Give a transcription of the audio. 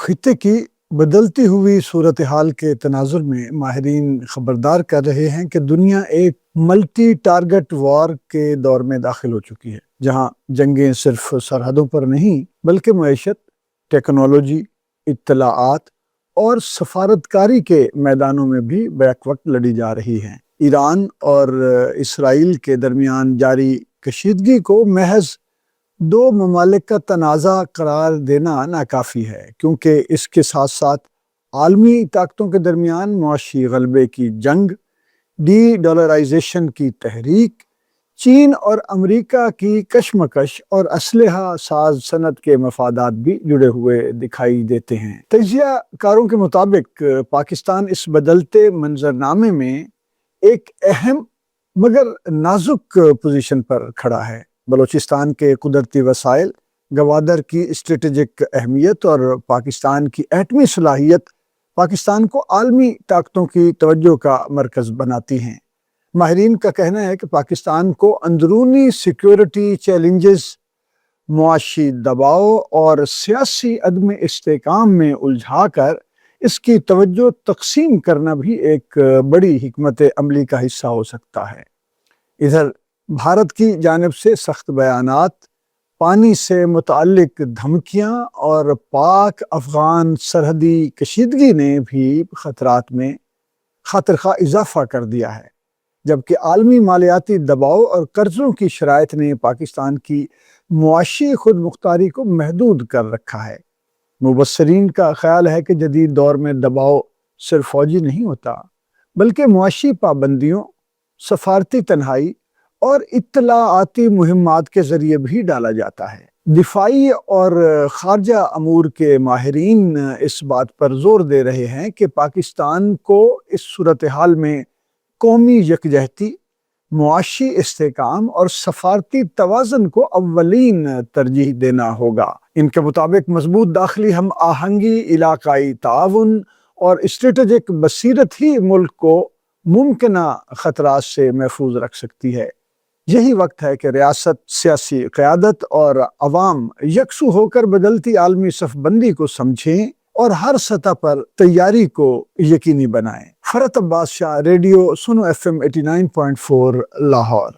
خطے کی بدلتی ہوئی صورتحال کے تناظر میں ماہرین خبردار کر رہے ہیں کہ دنیا ایک ملٹی ٹارگٹ وار کے دور میں داخل ہو چکی ہے، جہاں جنگیں صرف سرحدوں پر نہیں بلکہ معیشت، ٹیکنالوجی، اطلاعات اور سفارتکاری کے میدانوں میں بھی بیک وقت لڑی جا رہی ہیں۔ ایران اور اسرائیل کے درمیان جاری کشیدگی کو محض دو ممالک کا تنازع قرار دینا ناکافی ہے، کیونکہ اس کے ساتھ ساتھ عالمی طاقتوں کے درمیان معاشی غلبے کی جنگ، ڈی ڈالرائزیشن کی تحریک، چین اور امریکہ کی کشمکش اور اسلحہ ساز صنعت کے مفادات بھی جڑے ہوئے دکھائی دیتے ہیں۔ تجزیہ کاروں کے مطابق پاکستان اس بدلتے منظرنامے میں ایک اہم مگر نازک پوزیشن پر کھڑا ہے۔ بلوچستان کے قدرتی وسائل، گوادر کی اسٹریٹجک اہمیت اور پاکستان کی ایٹمی صلاحیت پاکستان کو عالمی طاقتوں کی توجہ کا مرکز بناتی ہیں۔ ماہرین کا کہنا ہے کہ پاکستان کو اندرونی سیکیورٹی چیلنجز، معاشی دباؤ اور سیاسی عدم استحکام میں الجھا کر اس کی توجہ تقسیم کرنا بھی ایک بڑی حکمت عملی کا حصہ ہو سکتا ہے۔ ادھر بھارت کی جانب سے سخت بیانات، پانی سے متعلق دھمکیاں اور پاک افغان سرحدی کشیدگی نے بھی خطرات میں خاطرخواہ اضافہ کر دیا ہے، جبکہ عالمی مالیاتی دباؤ اور قرضوں کی شرائط نے پاکستان کی معاشی خود مختاری کو محدود کر رکھا ہے۔ مبصرین کا خیال ہے کہ جدید دور میں دباؤ صرف فوجی نہیں ہوتا، بلکہ معاشی پابندیوں، سفارتی تنہائی اور اطلاعاتی مہمات کے ذریعے بھی ڈالا جاتا ہے۔ دفاعی اور خارجہ امور کے ماہرین اس بات پر زور دے رہے ہیں کہ پاکستان کو اس صورتحال میں قومی یکجہتی، معاشی استحکام اور سفارتی توازن کو اولین ترجیح دینا ہوگا۔ ان کے مطابق مضبوط داخلی ہم آہنگی، علاقائی تعاون اور اسٹریٹجک بصیرت ہی ملک کو ممکنہ خطرات سے محفوظ رکھ سکتی ہے۔ یہی وقت ہے کہ ریاست، سیاسی قیادت اور عوام یکسو ہو کر بدلتی عالمی صف بندی کو سمجھیں اور ہر سطح پر تیاری کو یقینی بنائیں۔ فرحت عباس شاہ، ریڈیو سنو FM 89.4 لاہور۔